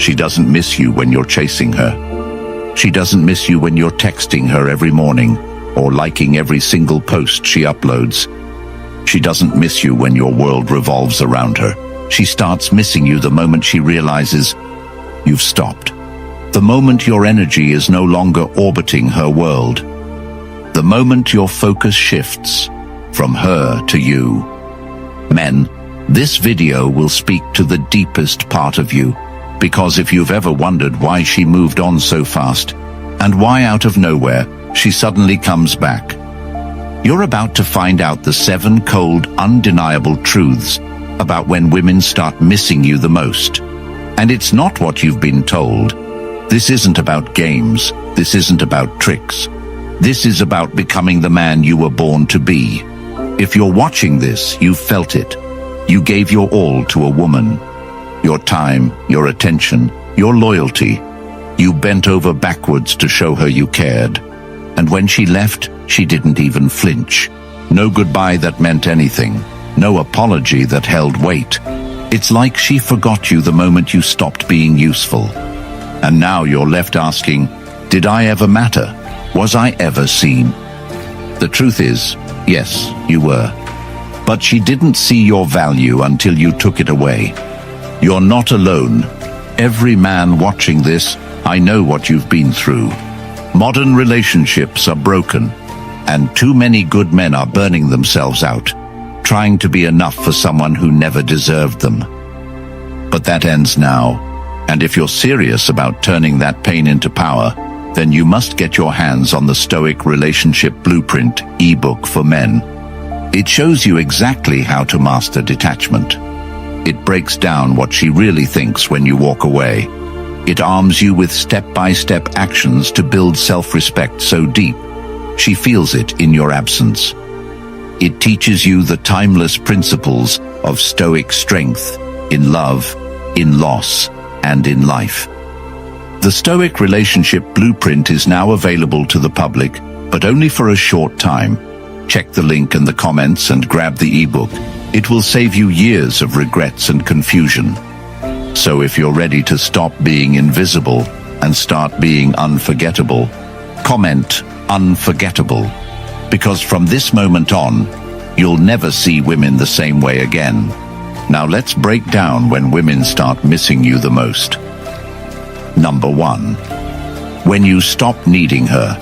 She doesn't miss you when you're chasing her. She doesn't miss you when you're texting her every morning or liking every single post she uploads. She doesn't miss you when your world revolves around her. She starts missing you the moment she realizes you've stopped. The moment your energy is no longer orbiting her world. The moment your focus shifts from her to you. Men, this video will speak to the deepest part of you, because if you've ever wondered why she moved on so fast, and why out of nowhere she suddenly comes back, you're about to find out the 7 cold, undeniable truths about when women start missing you the most. And it's not what you've been told. This isn't about games. This isn't about tricks. This is about becoming the man you were born to be. If you're watching this, you've felt it. You gave your all to a woman. Your time, your attention, your loyalty. You bent over backwards to show her you cared. And when she left, she didn't even flinch. No goodbye that meant anything. No apology that held weight. It's like she forgot you the moment you stopped being useful. And now you're left asking, did I ever matter? Was I ever seen? The truth is, yes, you were. But she didn't see your value until you took it away. You're not alone. Every man watching this, I know what you've been through. Modern relationships are broken, and too many good men are burning themselves out, trying to be enough for someone who never deserved them. But that ends now, and if you're serious about turning that pain into power, then you must get your hands on the Stoic Relationship Blueprint ebook for men. It shows you exactly how to master detachment. It breaks down what she really thinks when you walk away. It arms you with step-by-step actions to build self-respect so deep she feels it in your absence. It teaches you the timeless principles of Stoic strength in love, in loss, and in life. The Stoic Relationship Blueprint is now available to the public, but only for a short time. Check the link in the comments and grab the ebook. It will save you years of regrets and confusion. So if you're ready to stop being invisible and start being unforgettable, comment unforgettable. Because from this moment on, you'll never see women the same way again. Now let's break down when women start missing you the most. Number 1. When you stop needing her.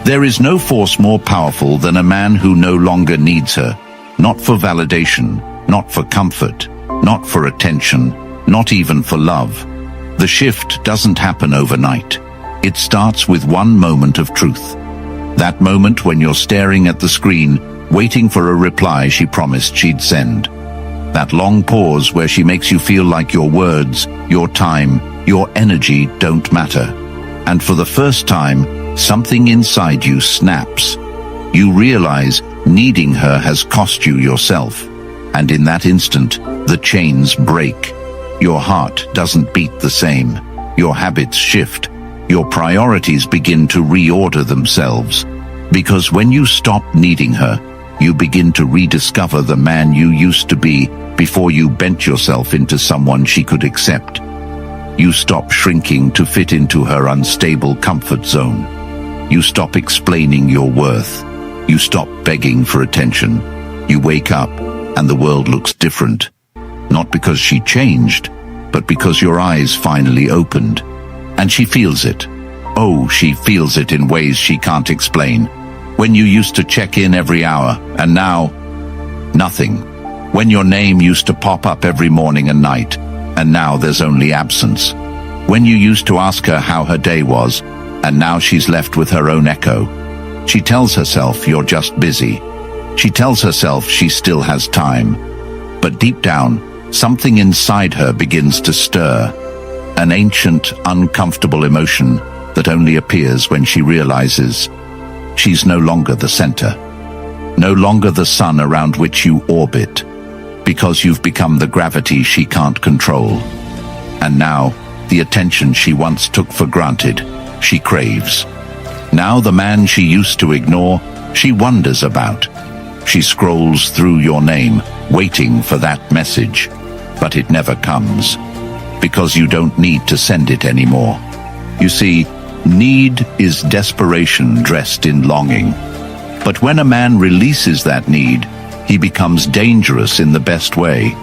There is no force more powerful than a man who no longer needs her. Not for validation, not for comfort, not for attention, not even for love. The shift doesn't happen overnight. It starts with one moment of truth. That moment when you're staring at the screen, waiting for a reply she promised she'd send. That long pause where she makes you feel like your words, your time, your energy don't matter. And for the first time, something inside you snaps. You realize needing her has cost you yourself. And in that instant, the chains break. Your heart doesn't beat the same. Your habits shift. Your priorities begin to reorder themselves. Because when you stop needing her, you begin to rediscover the man you used to be before you bent yourself into someone she could accept. You stop shrinking to fit into her unstable comfort zone. You stop explaining your worth. You stop begging for attention. You wake up and the world looks different. Not because she changed, but because your eyes finally opened. And she feels it. Oh, she feels it in ways she can't explain. When you used to check in every hour, and now, nothing. When your name used to pop up every morning and night, and now there's only absence. When you used to ask her how her day was, and now she's left with her own echo. She tells herself you're just busy. She tells herself she still has time. But deep down, something inside her begins to stir. An ancient, uncomfortable emotion that only appears when she realizes she's no longer the center. No longer the sun around which you orbit. Because you've become the gravity she can't control. And now, the attention she once took for granted, she craves. Now the man she used to ignore, she wonders about. She scrolls through your name, waiting for that message. But it never comes. Because you don't need to send it anymore. You see, need is desperation dressed in longing. But when a man releases that need, he becomes dangerous in the best way.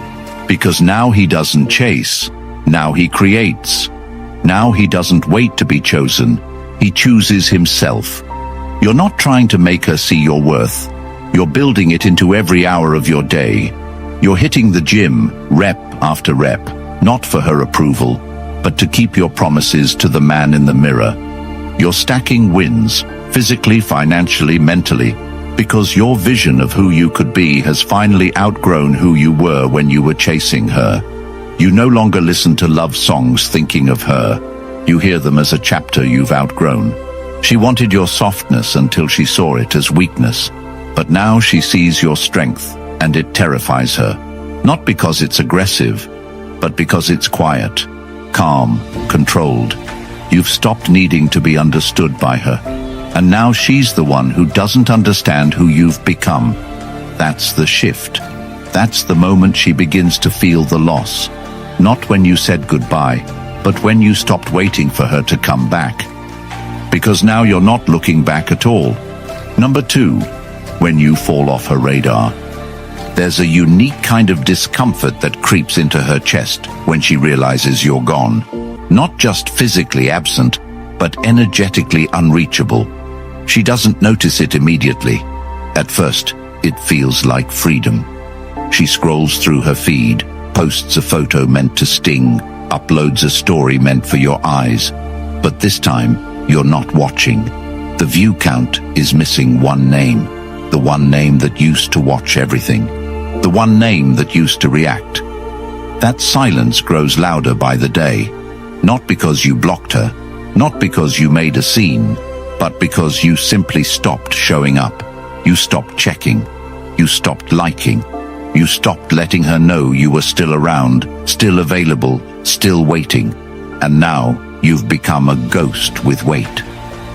Because now he doesn't chase, now he creates. Now he doesn't wait to be chosen, he chooses himself. You're not trying to make her see your worth. You're building it into every hour of your day. You're hitting the gym, rep after rep, not for her approval, but to keep your promises to the man in the mirror. You're stacking wins, physically, financially, mentally, because your vision of who you could be has finally outgrown who you were when you were chasing her. You no longer listen to love songs thinking of her. You hear them as a chapter you've outgrown. She wanted your softness until she saw it as weakness. But now she sees your strength, and it terrifies her. Not because it's aggressive, but because it's quiet, calm, controlled. You've stopped needing to be understood by her. And now she's the one who doesn't understand who you've become. That's the shift. That's the moment she begins to feel the loss. Not when you said goodbye, but when you stopped waiting for her to come back. Because now you're not looking back at all. Number 2, when you fall off her radar. There's a unique kind of discomfort that creeps into her chest when she realizes you're gone. Not just physically absent, but energetically unreachable. She doesn't notice it immediately. At first, it feels like freedom. She scrolls through her feed, posts a photo meant to sting, uploads a story meant for your eyes. But this time, you're not watching. The view count is missing one name. The one name that used to watch everything. The one name that used to react. That silence grows louder by the day. Not because you blocked her, not because you made a scene, but because you simply stopped showing up. You stopped checking. You stopped liking. You stopped letting her know you were still around, still available, still waiting. And now you've become a ghost with weight.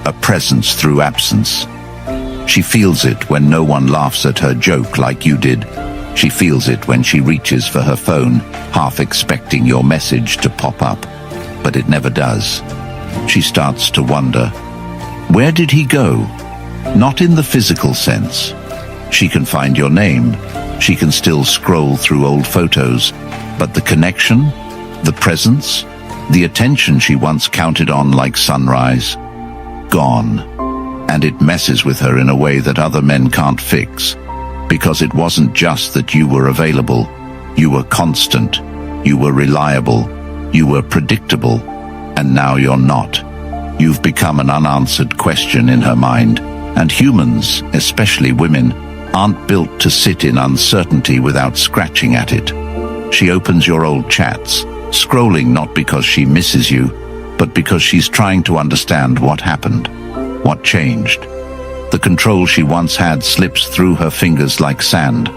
A presence through absence. She feels it when no one laughs at her joke like you did. She feels it when she reaches for her phone, half expecting your message to pop up. But it never does. She starts to wonder, where did he go? Not in the physical sense. She can find your name. She can still scroll through old photos. But the connection, the presence, the attention she once counted on like sunrise, gone. And it messes with her in a way that other men can't fix. Because it wasn't just that you were available. You were constant. You were reliable. You were predictable. And now you're not. You've become an unanswered question in her mind. And humans, especially women, aren't built to sit in uncertainty without scratching at it. She opens your old chats, scrolling not because she misses you, but because she's trying to understand what happened, what changed. The control she once had slips through her fingers like sand.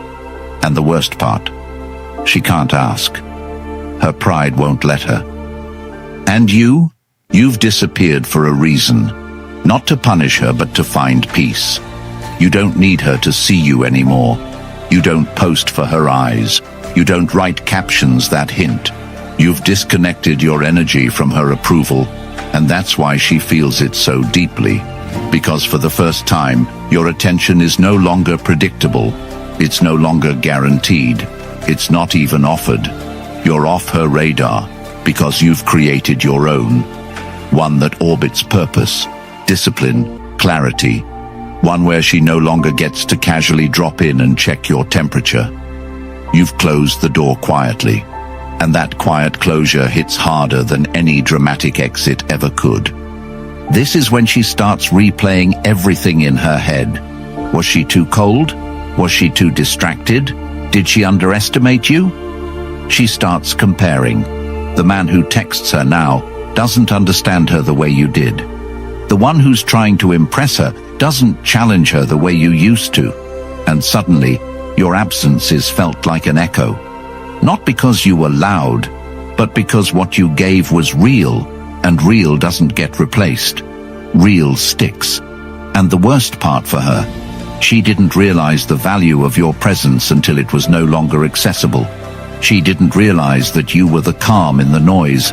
And the worst part, she can't ask. Her pride won't let her. And you've disappeared for a reason. Not to punish her, but to find peace. You don't need her to see you anymore. You don't post for her eyes. You don't write captions that hint. You've disconnected your energy from her approval, and that's why she feels it so deeply. Because for the first time, your attention is no longer predictable. It's no longer guaranteed. It's not even offered. You're off her radar because you've created your own. One that orbits purpose, discipline, clarity. One where she no longer gets to casually drop in and check your temperature. You've closed the door quietly, and that quiet closure hits harder than any dramatic exit ever could. This is when she starts replaying everything in her head. Was she too cold? Was she too distracted? Did she underestimate you? She starts comparing. The man who texts her now doesn't understand her the way you did. The one who's trying to impress her doesn't challenge her the way you used to. And suddenly, your absence is felt like an echo. Not because you were loud, but because what you gave was real, and real doesn't get replaced. Real sticks. And the worst part for her, she didn't realize the value of your presence until it was no longer accessible. She didn't realize that you were the calm in the noise,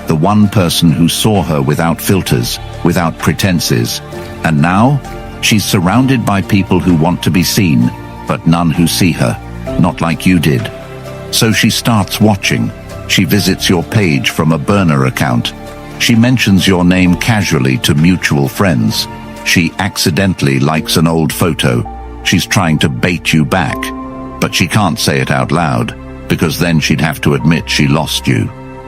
the one person who saw her without filters, without pretenses. And now, she's surrounded by people who want to be seen, but none who see her, not like you did. So she starts watching. She visits your page from a burner account. She mentions your name casually to mutual friends. She accidentally likes an old photo. She's trying to bait you back, but she can't say it out loud, because then she'd have to admit she lost you.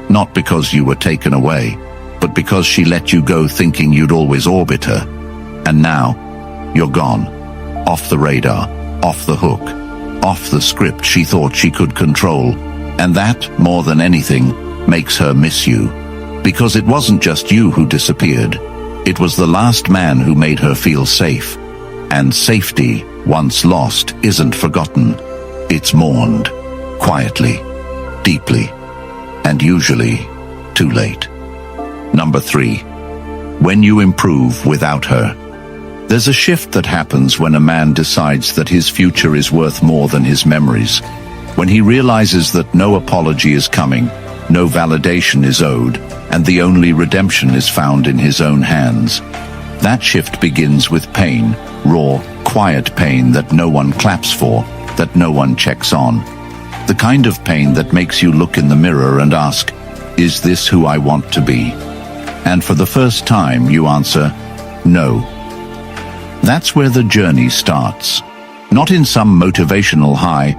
Not because you were taken away, but because she let you go thinking you'd always orbit her. And now, you're gone. Off the radar, off the hook, off the script she thought she could control. And that, more than anything, makes her miss you. Because it wasn't just you who disappeared. It was the last man who made her feel safe. And safety, once lost, isn't forgotten. It's mourned. Quietly, deeply, and usually too late. Number 3. When you improve without her. There's a shift that happens when a man decides that his future is worth more than his memories. When he realizes that no apology is coming, no validation is owed, and the only redemption is found in his own hands. That shift begins with pain, raw, quiet pain that no one claps for, that no one checks on. The kind of pain that makes you look in the mirror and ask, is this who I want to be? And for the first time you answer, no. That's where the journey starts. Not in some motivational high,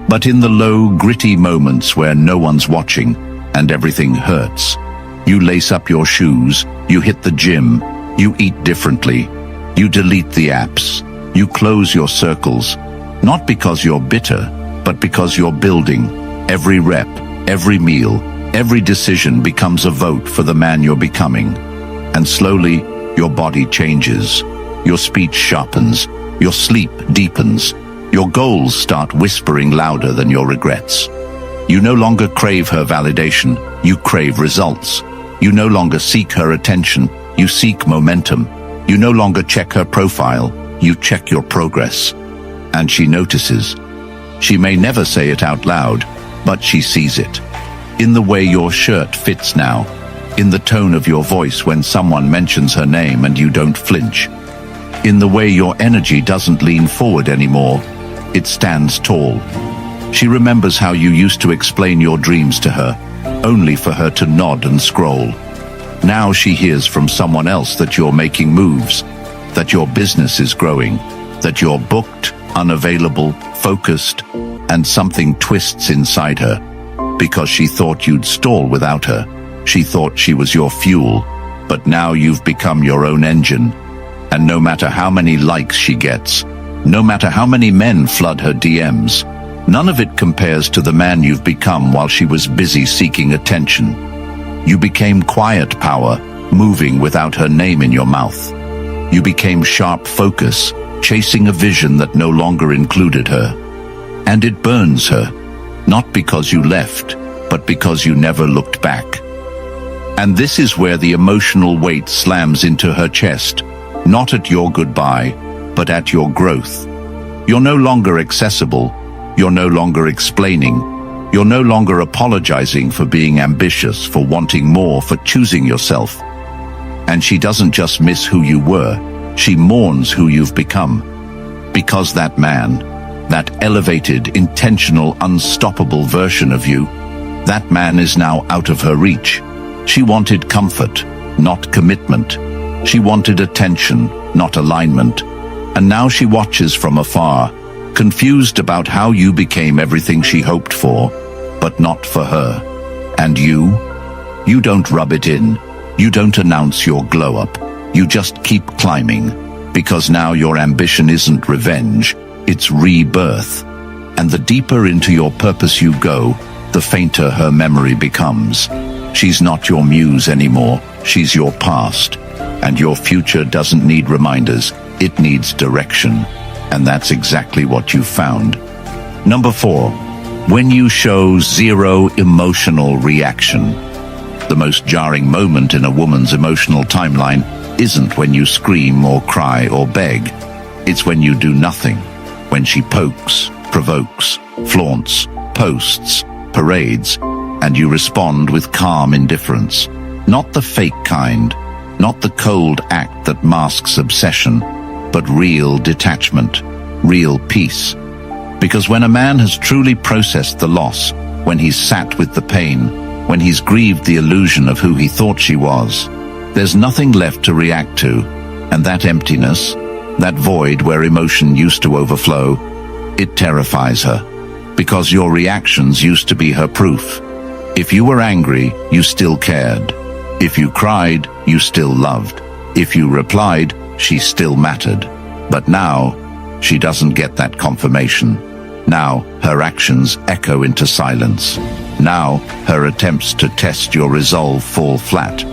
but in the low, gritty moments where no one's watching and everything hurts. You lace up your shoes, you hit the gym, you eat differently, you delete the apps, you close your circles, not because you're bitter, but because you're building. Every rep, every meal, every decision becomes a vote for the man you're becoming. And slowly, your body changes. Your speech sharpens. Your sleep deepens. Your goals start whispering louder than your regrets. You no longer crave her validation. You crave results. You no longer seek her attention. You seek momentum. You no longer check her profile. You check your progress. And she notices. She may never say it out loud, but she sees it. In the way your shirt fits now, in the tone of your voice when someone mentions her name and you don't flinch, in the way your energy doesn't lean forward anymore, it stands tall. She remembers how you used to explain your dreams to her, only for her to nod and scroll. Now she hears from someone else that you're making moves, that your business is growing, that you're booked, unavailable, focused, and something twists inside her. Because she thought you'd stall without her. She thought she was your fuel, but now you've become your own engine. And no matter how many likes she gets, no matter how many men flood her DMs, none of it compares to the man you've become while she was busy seeking attention. You became quiet power, moving without her name in your mouth. You became sharp focus, chasing a vision that no longer included her. And it burns her, not because you left, but because you never looked back. And this is where the emotional weight slams into her chest, not at your goodbye, but at your growth. You're no longer accessible, you're no longer explaining, you're no longer apologizing for being ambitious, for wanting more, for choosing yourself. And she doesn't just miss who you were, she mourns who you've become. Because that man, that elevated, intentional, unstoppable version of you, that man is now out of her reach. She wanted comfort, not commitment. She wanted attention, not alignment. And now she watches from afar, confused about how you became everything she hoped for, but not for her. And you don't rub it in. You don't announce your glow-up. You just keep climbing. Because now your ambition isn't revenge, it's rebirth. And the deeper into your purpose you go, the fainter her memory becomes. She's not your muse anymore, she's your past. And your future doesn't need reminders, it needs direction. And that's exactly what you found. Number 4, when you show zero emotional reaction. The most jarring moment in a woman's emotional timeline isn't when you scream or cry or beg. It's when you do nothing. When she pokes, provokes, flaunts, posts, at parades, and you respond with calm indifference. Not the fake kind, not the cold act that masks obsession, but real detachment, real peace. Because when a man has truly processed the loss, when he's sat with the pain, when he's grieved the illusion of who he thought she was, there's nothing left to react to, and that emptiness, that void where emotion used to overflow, it terrifies her, because your reactions used to be her proof. If you were angry, you still cared. If you cried, you still loved. If you replied, she still mattered. But now, she doesn't get that confirmation. Now, her actions echo into silence. Now, her attempts to test your resolve fall flat.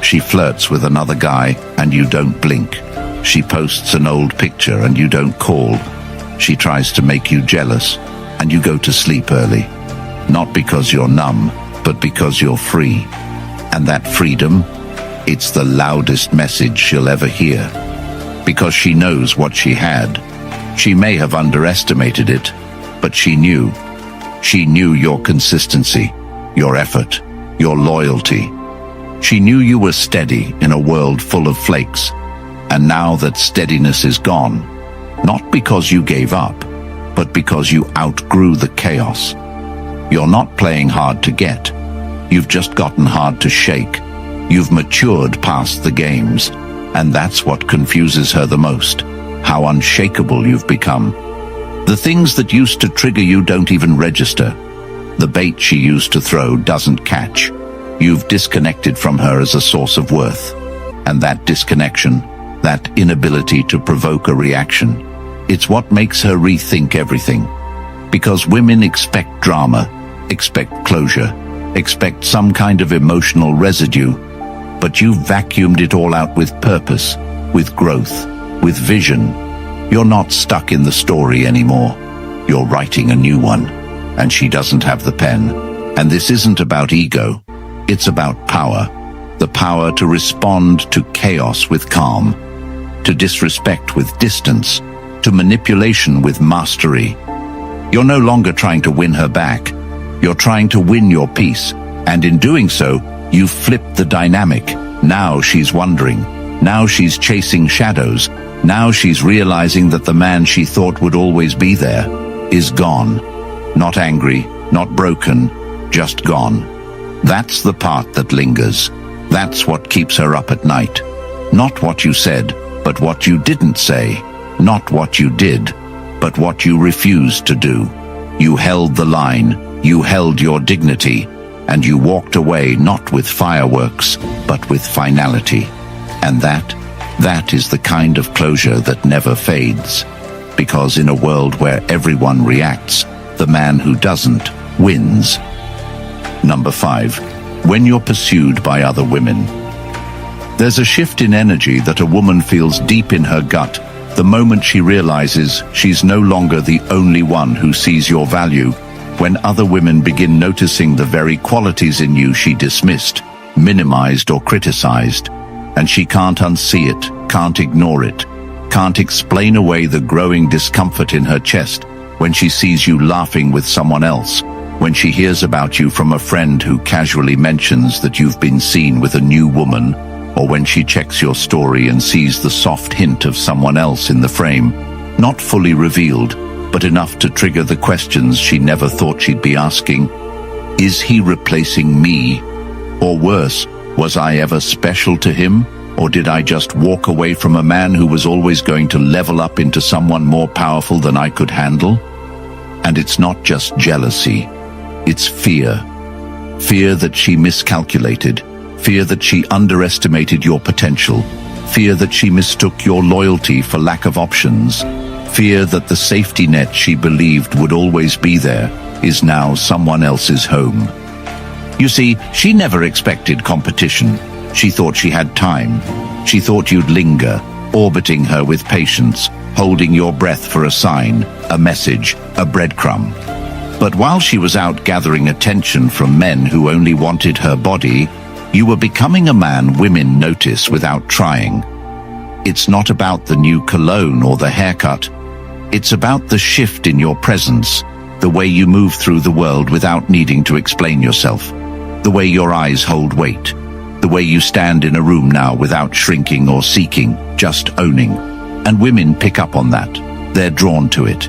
She flirts with another guy, and you don't blink. She posts an old picture, and you don't call. She tries to make you jealous, and you go to sleep early. Not because you're numb, but because you're free. And that freedom, it's the loudest message she'll ever hear. Because she knows what she had. She may have underestimated it, but she knew. She knew your consistency, your effort, your loyalty. She knew you were steady in a world full of flakes. And now that steadiness is gone, not because you gave up, but because you outgrew the chaos. You're not playing hard to get. You've just gotten hard to shake. You've matured past the games, and that's what confuses her the most, how unshakable you've become. The things that used to trigger you don't even register. The bait she used to throw doesn't catch. You've disconnected from her as a source of worth. And that disconnection, that inability to provoke a reaction, it's what makes her rethink everything. Because women expect drama, expect closure, expect some kind of emotional residue, but you've vacuumed it all out with purpose, with growth, with vision. You're not stuck in the story anymore. You're writing a new one, and she doesn't have the pen. And this isn't about ego. It's about power. The power to respond to chaos with calm, to disrespect with distance, to manipulation with mastery. You're no longer trying to win her back. You're trying to win your peace, and in doing so, you've flipped the dynamic. Now she's wondering. Now she's chasing shadows. Now she's realizing that the man she thought would always be there is gone. Not angry, not broken, just gone. That's the part that lingers. That's what keeps her up at night. Not what you said, but what you didn't say. Not what you did, but what you refused to do. You held the line. You held your dignity, and you walked away not with fireworks, but with finality. And that is the kind of closure that never fades. Because in a world where everyone reacts, the man who doesn't wins. Number 5. When you're pursued by other women. There's a shift in energy that a woman feels deep in her gut the moment she realizes she's no longer the only one who sees your value. When other women begin noticing the very qualities in you she dismissed, minimized or criticized, and she can't unsee it, can't ignore it, can't explain away the growing discomfort in her chest when she sees you laughing with someone else, when she hears about you from a friend who casually mentions that you've been seen with a new woman, or when she checks your story and sees the soft hint of someone else in the frame, not fully revealed, but enough to trigger the questions she never thought she'd be asking. Is he replacing me? Or worse, was I ever special to him? Or did I just walk away from a man who was always going to level up into someone more powerful than I could handle? And it's not just jealousy, it's fear. Fear that she miscalculated, fear that she underestimated your potential, fear that she mistook your loyalty for lack of options, fear that the safety net she believed would always be there is now someone else's home. You see, she never expected competition. She thought she had time. She thought you'd linger, orbiting her with patience, holding your breath for a sign, a message, a breadcrumb. But while she was out gathering attention from men who only wanted her body, you were becoming a man women notice without trying. It's not about the new cologne or the haircut. It's about the shift in your presence, The way you move through the world without needing to explain yourself. The way your eyes hold weight. The way you stand in a room now without shrinking or seeking, just owning. And women pick up on that. They're drawn to it.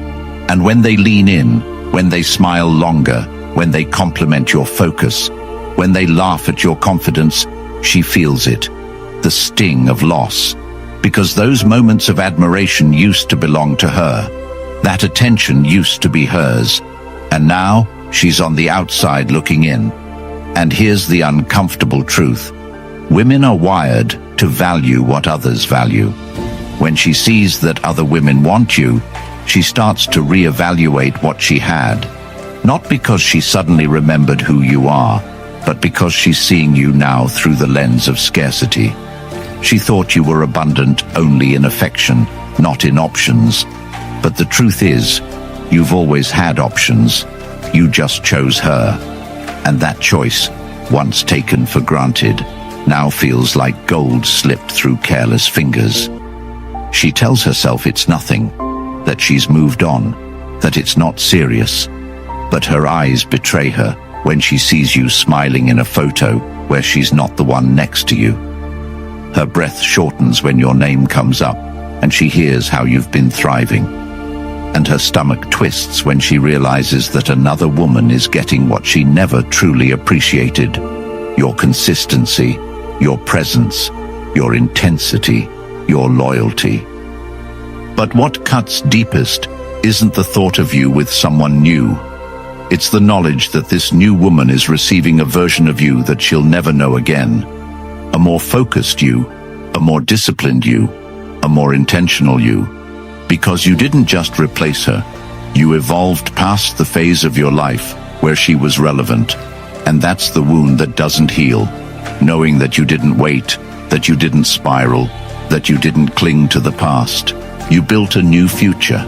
And when they lean in, when they smile longer, when they compliment your focus, when they laugh at your confidence, she feels it. The sting of loss. Because those moments of admiration used to belong to her. That attention used to be hers. And now, she's on the outside looking in. And here's the uncomfortable truth. Women are wired to value what others value. When she sees that other women want you, she starts to reevaluate what she had. Not because she suddenly remembered who you are, but because she's seeing you now through the lens of scarcity. She thought you were abundant only in affection, not in options. But the truth is, you've always had options. You just chose her. And that choice, once taken for granted, now feels like gold slipped through careless fingers. She tells herself it's nothing, that she's moved on, that it's not serious. But her eyes betray her when she sees you smiling in a photo where she's not the one next to you. Her breath shortens when your name comes up, and she hears how you've been thriving. And her stomach twists when she realizes that another woman is getting what she never truly appreciated. Your consistency, your presence, your intensity, your loyalty. But what cuts deepest isn't the thought of you with someone new. It's the knowledge that this new woman is receiving a version of you that she'll never know again. A more focused you, a more disciplined you, a more intentional you. Because you didn't just replace her, you evolved past the phase of your life where she was relevant. And that's the wound that doesn't heal. Knowing that you didn't wait, that you didn't spiral, that you didn't cling to the past. You built a new future.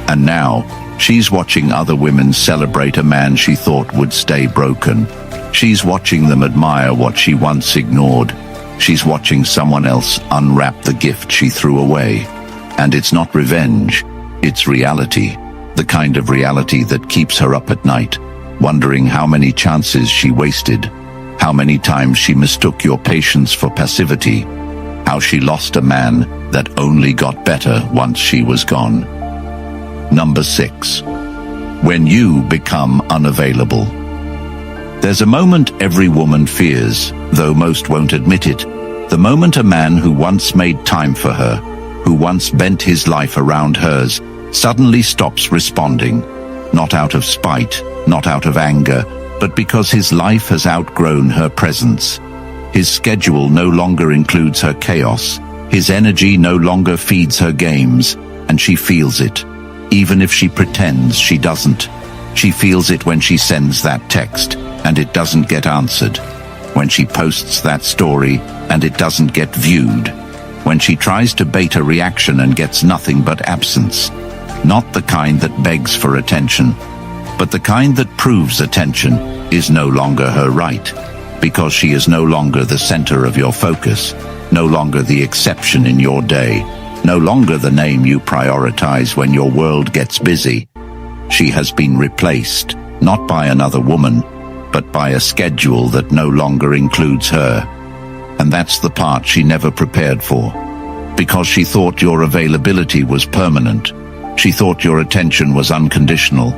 And now, she's watching other women celebrate a man she thought would stay broken. She's watching them admire what she once ignored. She's watching someone else unwrap the gift she threw away. And it's not revenge, it's reality. The kind of reality that keeps her up at night, wondering how many chances she wasted, how many times she mistook your patience for passivity, how she lost a man that only got better once she was gone. Number 6. When you become unavailable. There's a moment every woman fears, though most won't admit it. The moment a man who once made time for her, who once bent his life around hers, suddenly stops responding. Not out of spite, not out of anger, but because his life has outgrown her presence. His schedule no longer includes her chaos. His energy no longer feeds her games, and she feels it. Even if she pretends she doesn't. She feels it when she sends that text, and it doesn't get answered. When she posts that story, and it doesn't get viewed. When she tries to bait a reaction and gets nothing but absence. Not the kind that begs for attention, but the kind that proves attention is no longer her right, because she is no longer the center of your focus, no longer the exception in your day, no longer the name you prioritize when your world gets busy. She has been replaced, not by another woman, but by a schedule that no longer includes her. And that's the part she never prepared for. Because she thought your availability was permanent. She thought your attention was unconditional.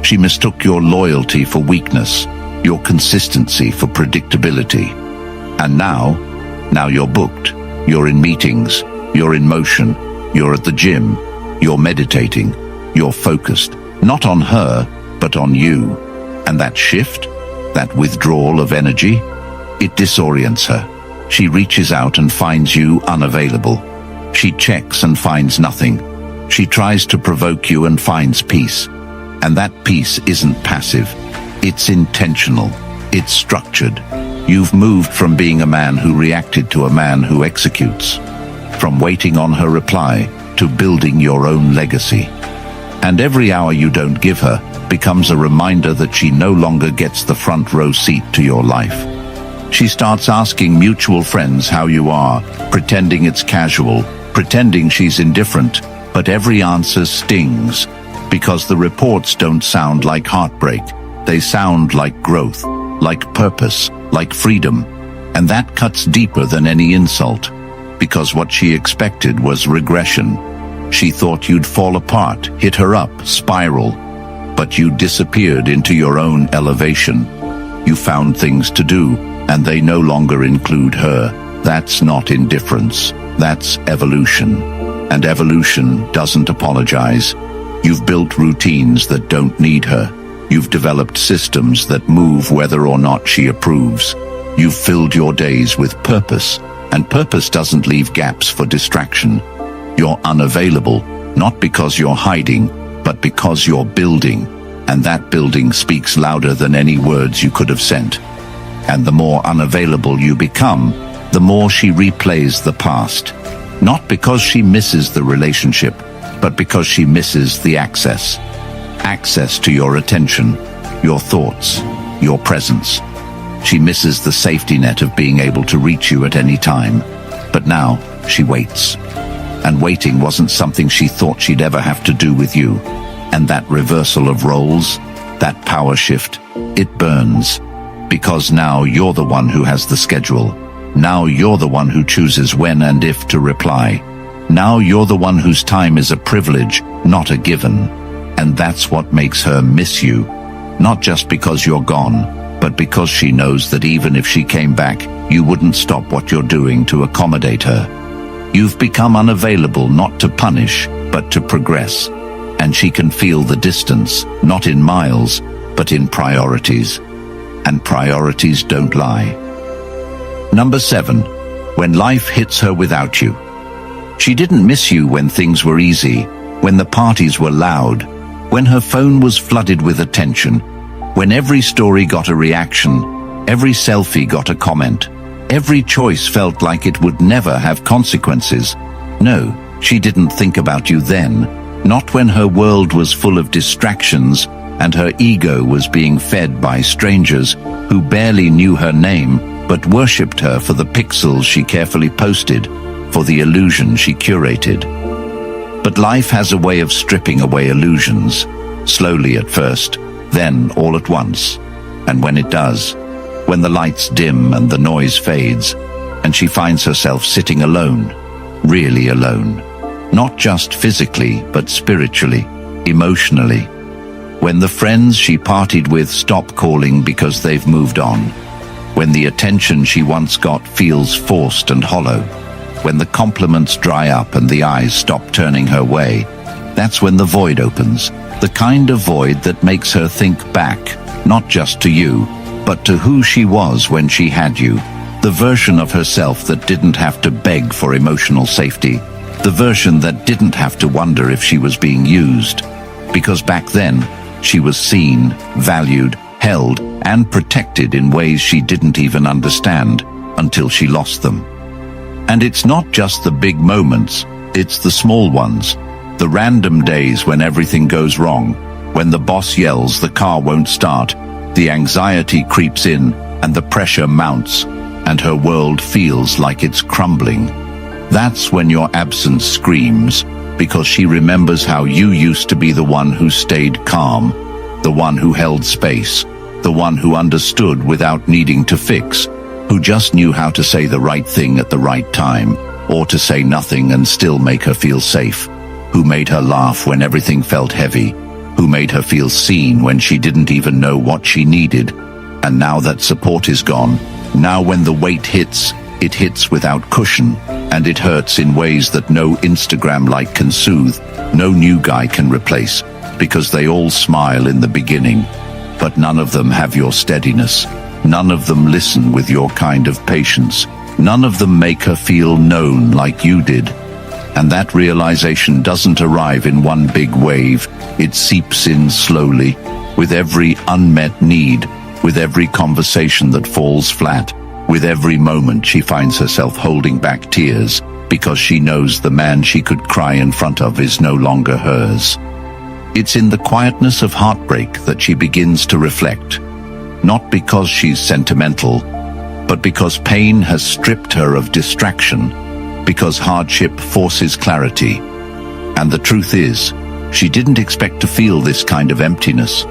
She mistook your loyalty for weakness, your consistency for predictability. And now you're booked. You're in meetings. You're in motion. You're at the gym. You're meditating. You're focused. Not on her, but on you. And that shift, that withdrawal of energy, it disorients her. She reaches out and finds you unavailable. She checks and finds nothing. She tries to provoke you and finds peace. And that peace isn't passive. It's intentional. It's structured. You've moved from being a man who reacted to a man who executes. From waiting on her reply to building your own legacy. And every hour you don't give her becomes a reminder that she no longer gets the front row seat to your life. She starts asking mutual friends how you are, pretending it's casual, pretending she's indifferent, but every answer stings. Because the reports don't sound like heartbreak. They sound like growth, like purpose, like freedom. And that cuts deeper than any insult. Because what she expected was regression. She thought you'd fall apart, hit her up, spiral. But you disappeared into your own elevation. You found things to do, and they no longer include her. That's not indifference. That's evolution. And evolution doesn't apologize. You've built routines that don't need her. You've developed systems that move whether or not she approves. You've filled your days with purpose, and purpose doesn't leave gaps for distraction. You're unavailable, not because you're hiding, but because you're building. And that building speaks louder than any words you could have sent. And the more unavailable you become, the more she replays the past. Not because she misses the relationship, but because she misses the access. Access to your attention, your thoughts, your presence. She misses the safety net of being able to reach you at any time. But now, she waits. And waiting wasn't something she thought she'd ever have to do with you. And that reversal of roles, that power shift, it burns. Because now you're the one who has the schedule. Now you're the one who chooses when and if to reply. Now you're the one whose time is a privilege, not a given. And that's what makes her miss you. Not just because you're gone, but because she knows that even if she came back, you wouldn't stop what you're doing to accommodate her. You've become unavailable not to punish, but to progress. And she can feel the distance, not in miles, but in priorities. And priorities don't lie. Number 7, when life hits her without you. She didn't miss you when things were easy, when the parties were loud, when her phone was flooded with attention, when every story got a reaction, every selfie got a comment, every choice felt like it would never have consequences. No, she didn't think about you then, not when her world was full of distractions and her ego was being fed by strangers who barely knew her name but worshipped her for the pixels she carefully posted, for the illusion she curated. But life has a way of stripping away illusions, slowly at first, then all at once. And when it does, when the lights dim and the noise fades, and she finds herself sitting alone, really alone, not just physically, but spiritually, emotionally, when the friends she partied with stop calling because they've moved on, when the attention she once got feels forced and hollow, when the compliments dry up and the eyes stop turning her way, that's when the void opens, the kind of void that makes her think back, not just to you, but to who she was when she had you, the version of herself that didn't have to beg for emotional safety, the version that didn't have to wonder if she was being used, because back then, she was seen, valued, held, and protected in ways she didn't even understand until she lost them. And it's not just the big moments, it's the small ones, the random days when everything goes wrong, when the boss yells the car won't start, the anxiety creeps in, and the pressure mounts, and her world feels like it's crumbling. That's when your absence screams, because she remembers how you used to be the one who stayed calm, the one who held space, the one who understood without needing to fix, who just knew how to say the right thing at the right time, or to say nothing and still make her feel safe, who made her laugh when everything felt heavy, who made her feel seen when she didn't even know what she needed. And now that support is gone, now when the weight hits, it hits without cushion, and it hurts in ways that no Instagram like can soothe, no new guy can replace, because they all smile in the beginning, but none of them have your steadiness. None of them listen with your kind of patience. None of them make her feel known like you did. And that realization doesn't arrive in one big wave. It seeps in slowly, with every unmet need, with every conversation that falls flat, with every moment she finds herself holding back tears, because she knows the man she could cry in front of is no longer hers. It's in the quietness of heartbreak that she begins to reflect. Not because she's sentimental, but because pain has stripped her of distraction, because hardship forces clarity. And the truth is, She didn't expect to feel this kind of emptiness.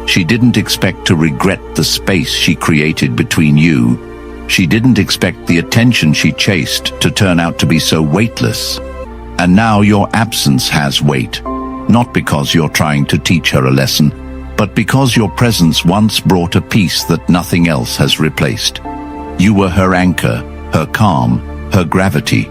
She didn't expect to regret the space she created between you. She didn't expect the attention she chased to turn out to be so weightless. And now your absence has weight, not because you're trying to teach her a lesson, but because your presence once brought a peace that nothing else has replaced. You were her anchor, her calm, her gravity.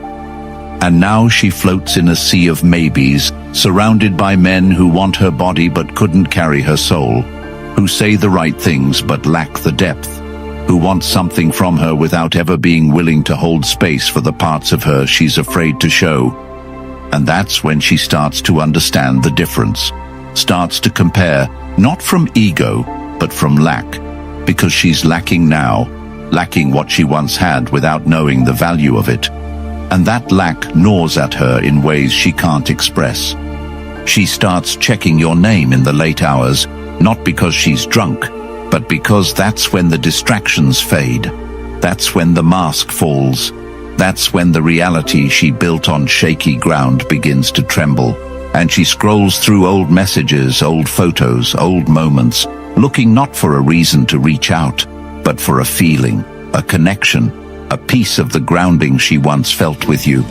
And now she floats in a sea of maybes, surrounded by men who want her body but couldn't carry her soul, who say the right things but lack the depth, who want something from her without ever being willing to hold space for the parts of her she's afraid to show. And that's when she starts to understand the difference, starts to compare, not from ego, but from lack, because she's lacking now, lacking what she once had without knowing the value of it. And that lack gnaws at her in ways she can't express. She starts checking your name in the late hours, not because she's drunk, but because that's when the distractions fade. That's when the mask falls. That's when the reality she built on shaky ground begins to tremble, and she scrolls through old messages, old photos, old moments, looking not for a reason to reach out, but for a feeling, a connection, a piece of the grounding she once felt with you.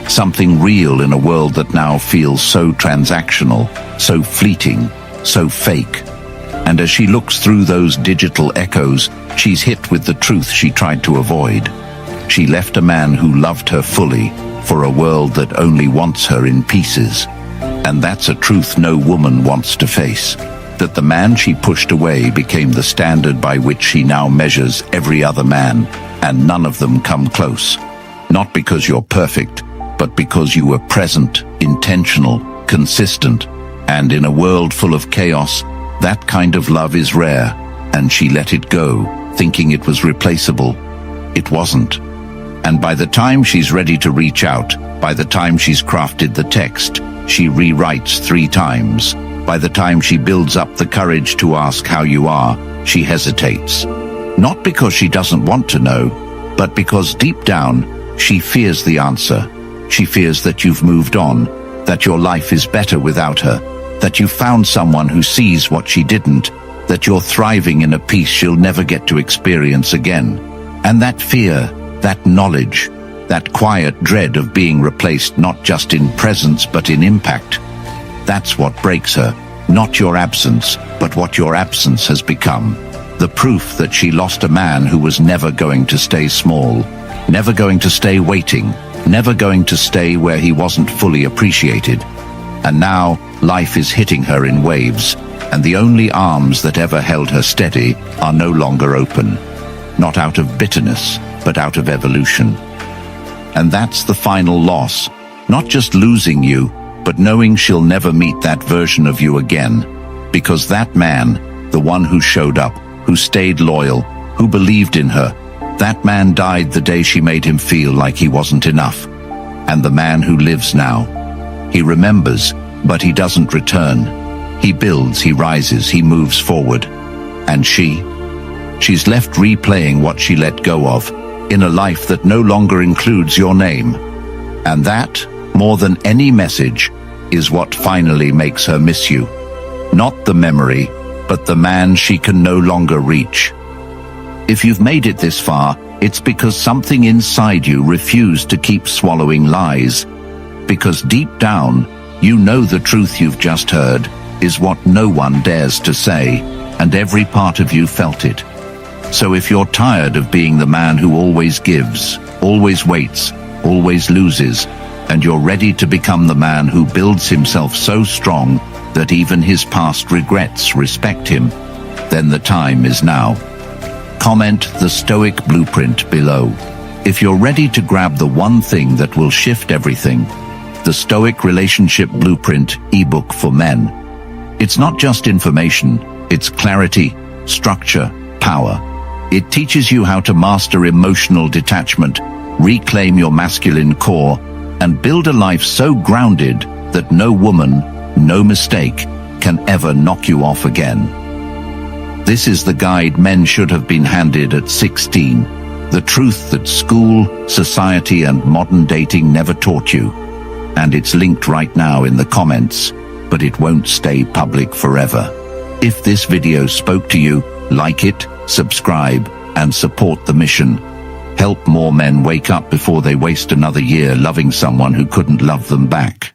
Something real in a world that now feels so transactional, so fleeting, so fake. And as she looks through those digital echoes, she's hit with the truth she tried to avoid. She left a man who loved her fully for a world that only wants her in pieces. And that's a truth no woman wants to face. That the man she pushed away became the standard by which she now measures every other man, and none of them come close. Not because you're perfect, but because you were present, intentional, consistent. And in a world full of chaos, that kind of love is rare, and she let it go, thinking it was replaceable. It wasn't. And by the time she's ready to reach out, by the time she's crafted the text, she rewrites 3 times. By the time she builds up the courage to ask how you are, she hesitates. Not because she doesn't want to know, but because deep down, she fears the answer. She fears that you've moved on, that your life is better without her, that you found someone who sees what she didn't, that you're thriving in a peace she'll never get to experience again. And that fear, that knowledge, that quiet dread of being replaced not just in presence but in impact, that's what breaks her. Not your absence, but what your absence has become. The proof that she lost a man who was never going to stay small, never going to stay waiting, never going to stay where he wasn't fully appreciated. And now, life is hitting her in waves, and the only arms that ever held her steady are no longer open. Not out of bitterness, but out of evolution. And that's the final loss, not just losing you, but knowing she'll never meet that version of you again. Because that man, the one who showed up, who stayed loyal, who believed in her, that man died the day she made him feel like he wasn't enough. And the man who lives now, he remembers, but he doesn't return. He builds, he rises, he moves forward. And she's left replaying what she let go of, in a life that no longer includes your name. And that, more than any message, is what finally makes her miss you. Not the memory, but the man she can no longer reach. If you've made it this far, it's because something inside you refused to keep swallowing lies. Because deep down, you know the truth you've just heard is what no one dares to say, and every part of you felt it. So if you're tired of being the man who always gives, always waits, always loses, and you're ready to become the man who builds himself so strong that even his past regrets respect him, then the time is now. Comment the Stoic Blueprint below. If you're ready to grab the one thing that will shift everything, the Stoic Relationship Blueprint ebook for men. It's not just information, it's clarity, structure, power. It teaches you how to master emotional detachment, reclaim your masculine core, and build a life so grounded that no woman, no mistake, can ever knock you off again. This is the guide men should have been handed at 16, the truth that school, society, and modern dating never taught you. And it's linked right now in the comments. but it won't stay public forever. If this video spoke to you, like it, subscribe, and support the mission. Help more men wake up before they waste another year loving someone who couldn't love them back.